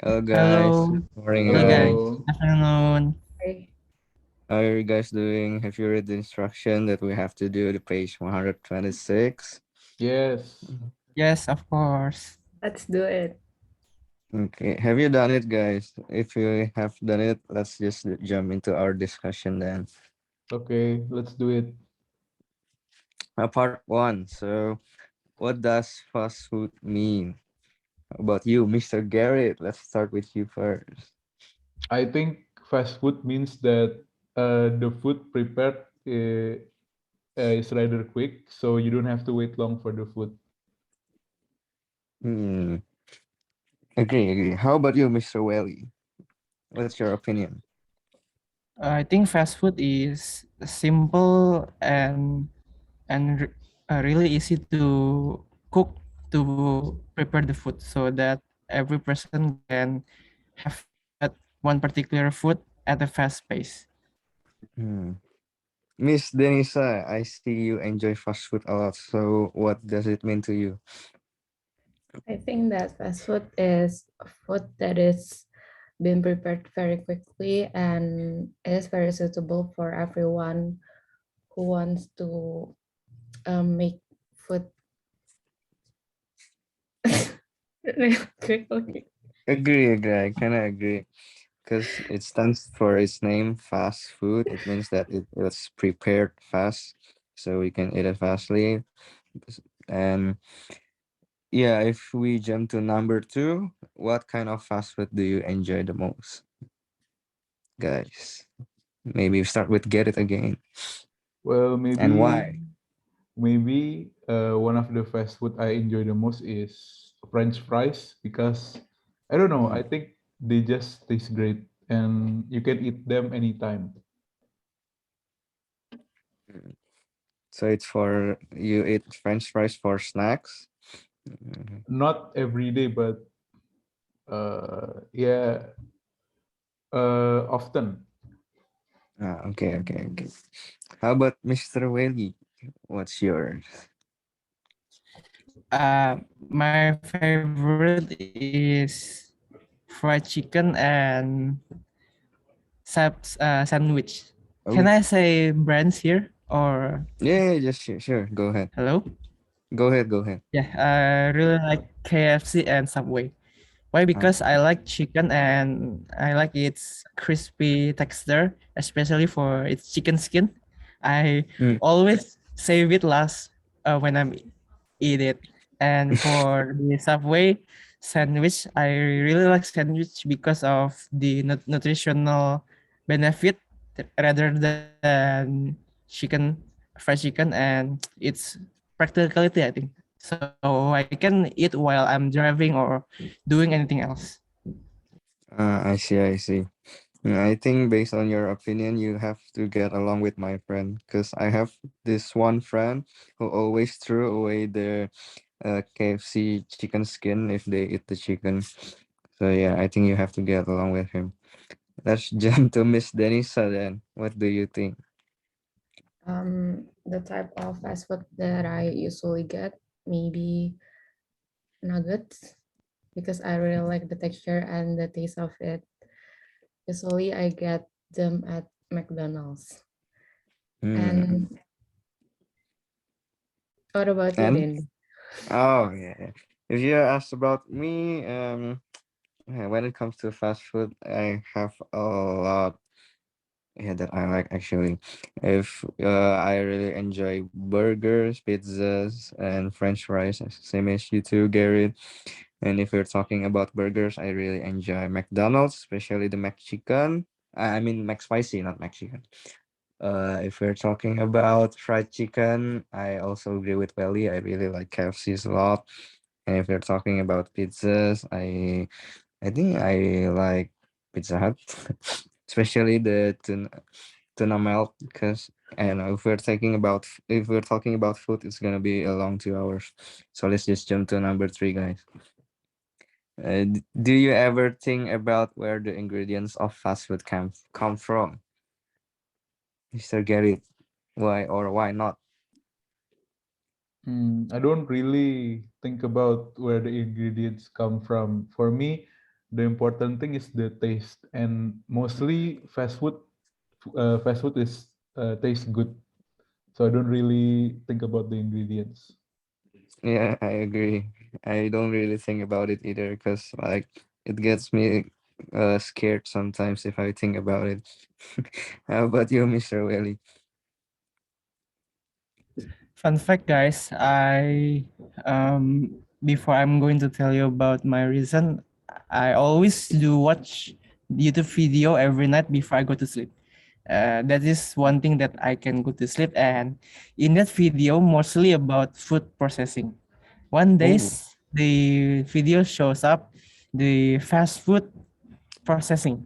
Hello guys, Hello, morning hello guys. again. Hello. Afternoon. Hi. How are you guys doing? Have you read the instruction that we have to do the page 126? Yes. Mhm. Yes, of course. Let's do it. Okay, have you done it, guys? If you have done it, let's just jump into our discussion then. Okay, let's do it. Part one. So, what does fast food mean? How about you, Mr. Garrett? Let's start with you first. I think fast food means that the food prepared is rather quick, so you don't have to wait long for the food. Hmm. Agree. How about you, Mr. Welly? What's your opinion? I think fast food is simple and really easy to cook to prepare the food so that every person can have that one particular food at a fast pace. Hmm. Miss Denisa, I see you enjoy fast food a lot. So, what does it mean to you? I think that fast food is food that is being prepared very quickly and it is very suitable for everyone who wants to make food real quickly. Agree. I kind of agree because it stands for its name, fast food. It means that it was prepared fast, so we can eat it fastly. And yeah, if we jump to number two, what kind of fast food do you enjoy the most, guys? Maybe start with get it again, Well, and maybe why? maybe one of the fast food I enjoy the most is French fries because I don't know, I Mm. think they just taste great and you can eat them anytime. Mm. So it's for you eat French fries for snacks. Mhm. Not every day, but yeah, often. Okay. How about Mr. Whaley? What's yours? My favorite is fried chicken and sandwich. Can I Oh, say brands here or yeah, just sure. Go ahead. hello? Go ahead. Yeah, I really like KFC and Subway. Why? Uh, Because I like chicken and I like its crispy texture, especially for its chicken skin. I mm, always save it last when I'm eat it. And for the Subway sandwich, I really like sandwich because of the nutritional benefit rather than chicken, fried chicken, and its practicality, I think. So I can eat while I'm driving or doing anything else. I see. I think based on your opinion, you have to get along with my friend because I have this one friend who always threw away their KFC chicken skin if they eat the chicken. So yeah, I think you have to get along with him. Let's jump to Miss Denisa then. What do you think? The type of fast food that I usually get, maybe nuggets, because I really like the texture and the taste of it. Usually I get them at McDonald's. Hmm. And what about you, And Danny? oh yeah, if you ask about me, when it comes to fast food, I have a lot. Yeah, that I like actually. If I really enjoy burgers, pizzas, and French fries, same as you too, Gary. And if we're talking about burgers, I really enjoy McDonald's, especially the McChicken. I mean McSpicy, not McChicken. If we're talking about fried chicken, I also agree with Welly. I really like KFC's a lot. And if we're talking about pizzas, I think I like Pizza Hut, especially the tuna melt. Because and if we're talking about food, it's gonna be a long 2 hours. So let's just jump to number three, guys. Do you ever think about where the ingredients of fast food come from, Mister Gary? Why or why not? I don't really think about where the ingredients come from. For me, The important thing is the taste, and mostly fast food is tastes good. So I don't really think about the ingredients. Yeah, I agree. I don't really think about it either because like it gets me scared sometimes if I think about it. How about you, Mr. Welly? Fun fact, guys, before I'm going to tell you about my reason, I always do watch YouTube video every night before I go to sleep. That is one thing that I can go to sleep. And in that video, mostly about food processing. One day, Oh, the video shows up the fast food processing,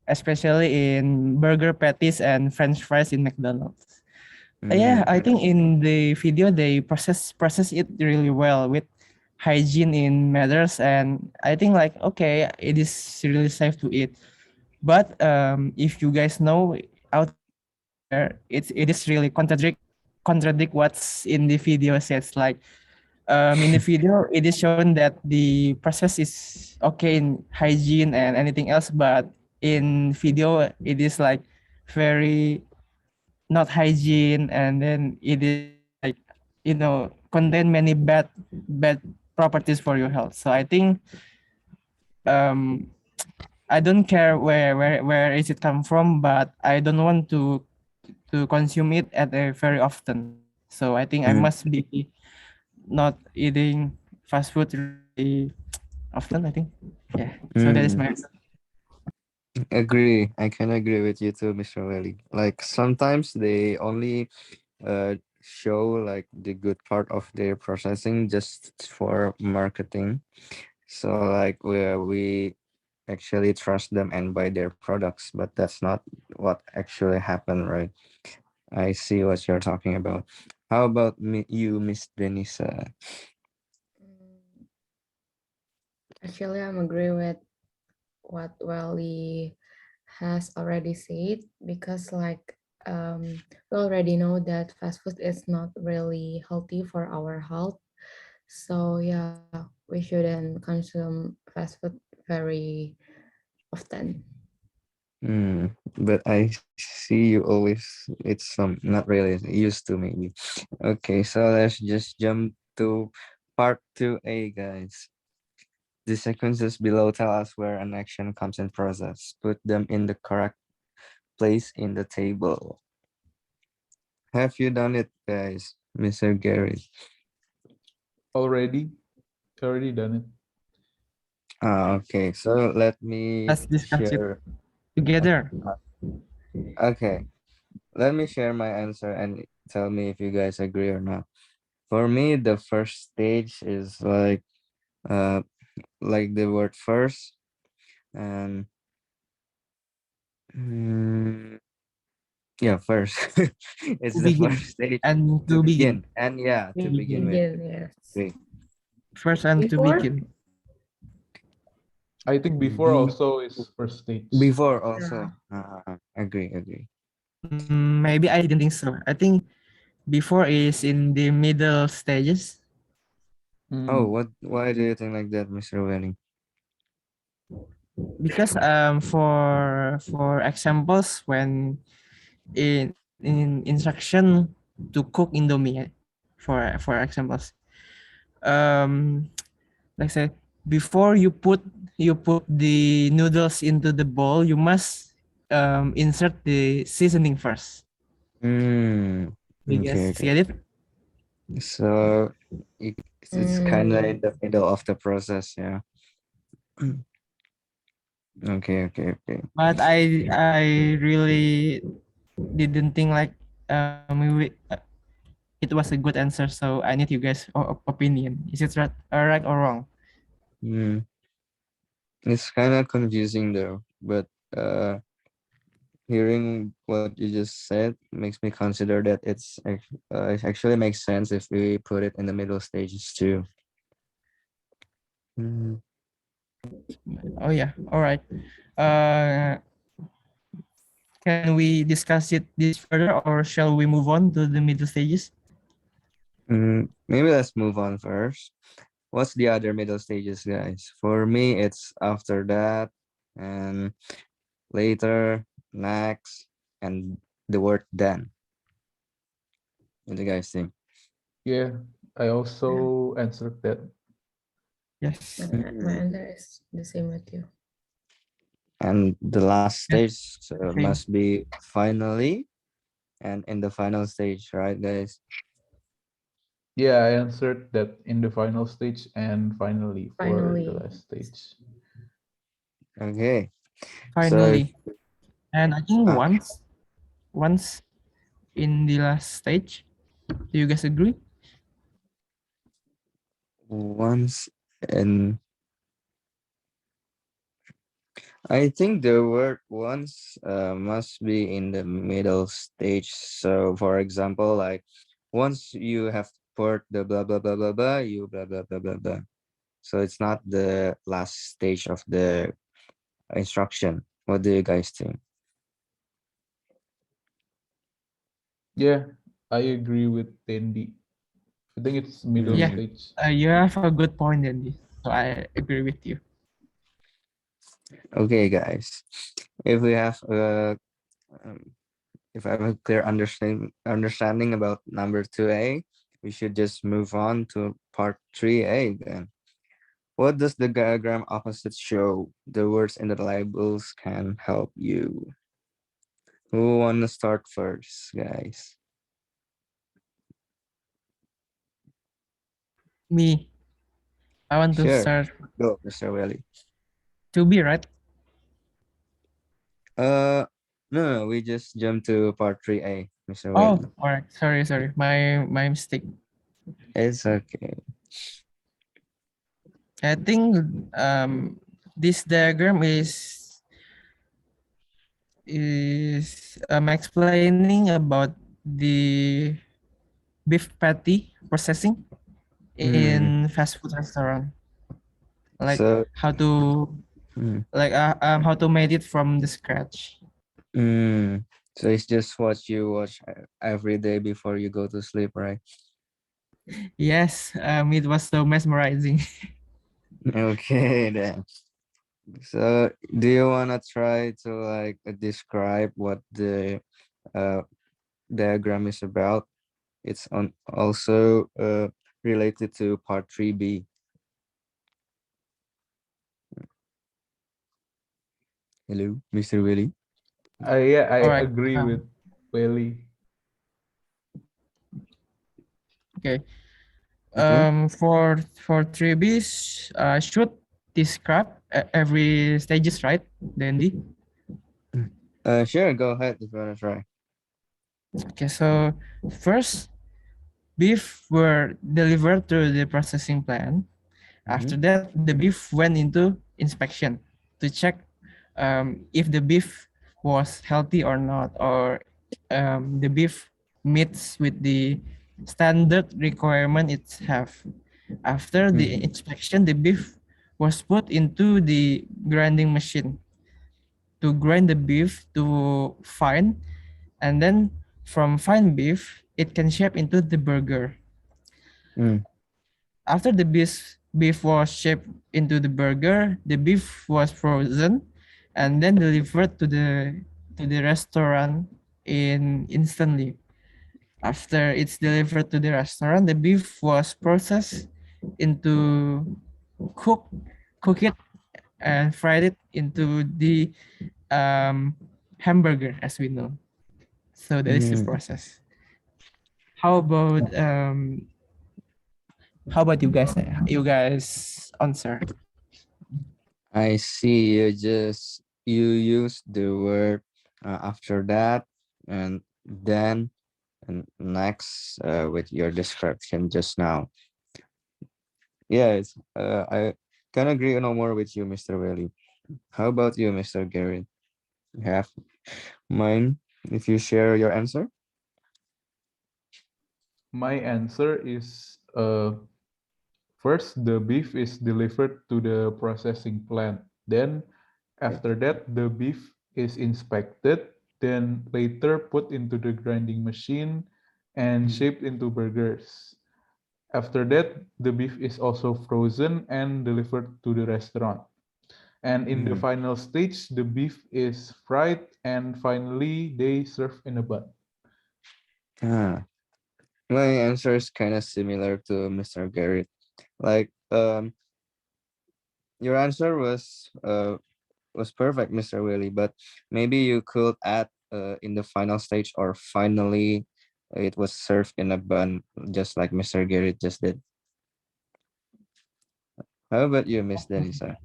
especially in burger patties and French fries in McDonald's. Yeah, I mm, think in the video they process it really well with hygiene in matters, and I think like okay, it is really safe to eat. But if you guys know out there, it is really contradict what's in the video says. Like in the video, it is shown that the process is okay in hygiene and anything else, but in video it is like very not hygiene, and then it is like contain many bad properties for your health. So I think um I don't care where is it come from, but I don't want to consume it at a very often. So I think I mm, must be not eating fast food really often, I think. Yeah, so that is mm. my answer. Agree. I can agree with you too, Mr. Welly. Like sometimes they only show like the good part of their processing just for marketing. So like we actually trust them and buy their products, but that's not what actually happened, right? I see what you're talking about. How about you, Miss Denisa? Mm, Actually, I'm agree with what Wally has already said because we already know that fast food is not really healthy for our health. So yeah, we shouldn't consume fast food very often. Hmm. But I see you always, it's some, not really, used to maybe. Okay, so let's just jump to part 2A, guys. The sequences below tell us where an action comes in process. Put them in the correct place in the table. Have you done it, guys? Mr. Gary. Already, already done it. Okay, so let me Let's discuss it share. together. Okay, let me share my answer and tell me if you guys agree or not. For me, the first stage is uh like the word first and mm, yeah, first. It's To the begin first stage and to to begin begin. And yeah, to begin with. Begin, yes. Agree. first and to Before? begin. I think before Be also is first stage. before also. Yeah. Agree. Maybe I didn't think so. I think before is in the middle stages Oh, Hmm. why do you think like that, Mr. Welling? because for examples when in instruction to cook Indomie for examples um like say before you put the noodles into the bowl, you must insert the seasoning first. Mm, You guys okay. get it? So it's kind of in Mm, the middle of the process, yeah. Okay. But I really didn't think like it was a good answer. So I need you guys' opinion. Is it right or wrong? Mm, it's kind of confusing though, but uh, hearing what you just said makes me consider that it actually makes sense if we put it in the middle stages too. Mm, Oh yeah. All right. Uh, can we discuss this further, or shall we move on to the middle stages? maybe let's move on first. what's the other middle stages, guys? For me, it's after that, and later, next, and the word then. What do you guys think? Yeah, I also answered that. Yes. My answer is the same with you. And the last Yeah, stage same. must be finally, and in the final stage, right, guys? Yeah, I answered that in the final stage and finally for the Finally. last stage. Okay. So, Finally. And I think uh, once in the last stage. Do you guys agree? once and I think the word once must be in the middle stage. So, for example, like once you have poured the blah blah blah blah blah, you blah blah blah blah blah. So it's not the last stage of the instruction. What do you guys think? Yeah, I agree with Tendi. I think it's middle Yeah, Mm, stage. you have a good point, Andy. So I agree with you. okay, guys. If we have um, if I have a clear understanding about number 2A, we should just move on to part 3A then. What does the diagram opposite show? The words in the labels can help you. Who wanna start first, guys? Me, I want to Sure. start Go, Mr. Willie. to be right. Uh, no, we just jump to part 3A, Mr. Oh, Willie. all right. Sorry. My mistake. It's okay. I think this diagram is explaining about the beef patty processing Mm, in fast food restaurant, like so, how to mm, how to made it from the scratch. mm, so it's just what you watch every day before you go to sleep, right? Yes, it was so mesmerizing. Okay, then. So, do you wanna try to like describe what the uh diagram is about? It's on also related to part 3B. Hello, Mr. Willie. Yeah, I All right. agree with Welly. Okay. Okay. For freebies, should describe every stages, right, Dandy? Sure, go ahead if you wanna try. Okay. So first, beef were delivered to the processing plant. Mm-hmm. After that, the beef went into inspection to check if the beef was healthy or not, or the beef meets with the standard requirement it have. After the Mm-hmm. inspection, the beef was put into the grinding machine to grind the beef to fine, and then from fine beef, it can shape into the burger. Mm, After the beef was shaped into the burger, the beef was frozen and then delivered to the restaurant in instantly. After it's delivered to the restaurant, the beef was processed into cook cook it and fried it into the um, hamburger as we know. So that is the mm. process. How about you guys? You guys answer. I see you use the word after that and then and next with your description just now. Yes, I can agree no more with you, Mr. Willie. How about you, Mr. Garrett? You have mine if you share your answer? My answer is first the beef is delivered to the processing plant. Then after that the beef is inspected, then later put into the grinding machine and Mm. shaped into burgers. After that, the beef is also frozen and delivered to the restaurant. And in the Mm. final stage, the beef is fried and finally they serve in a bun. Ah, my answer is kind of similar to Mr. Garrett. Like, your answer was perfect, Mr. Willie, but maybe you could add in the final stage or finally it was served in a bun, just like Mr. Garrett just did. How about you, Miss Denisa?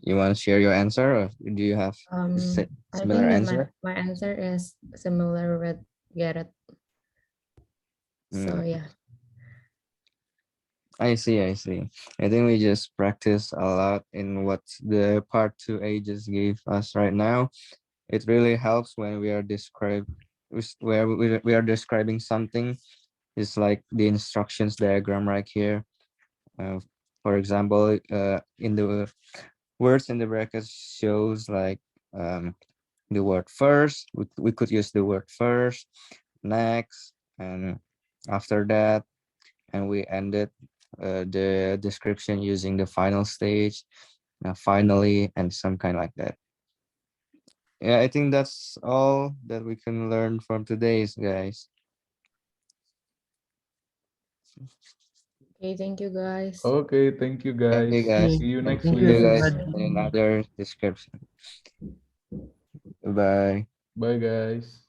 You want to share your answer, or do you have I similar think that answer? my answer is similar with Garrett. So Mm, yeah. I see, I see. I think we just practice a lot in what the part 2A just gave us right now. It really helps when we are where we are describing something. It's like the instructions diagram right here. Uh, for example, in the words in the brackets shows like the word first. We could use the word first, next, and after that, and we ended the description using the final stage, finally, and some kind like that. Yeah, I think that's all that we can learn from today's guys. Okay, thank you guys. Okay, thank you Thank you guys. guys. See you next Thank See you, you week. guys everybody. in another description. Bye. Bye, guys.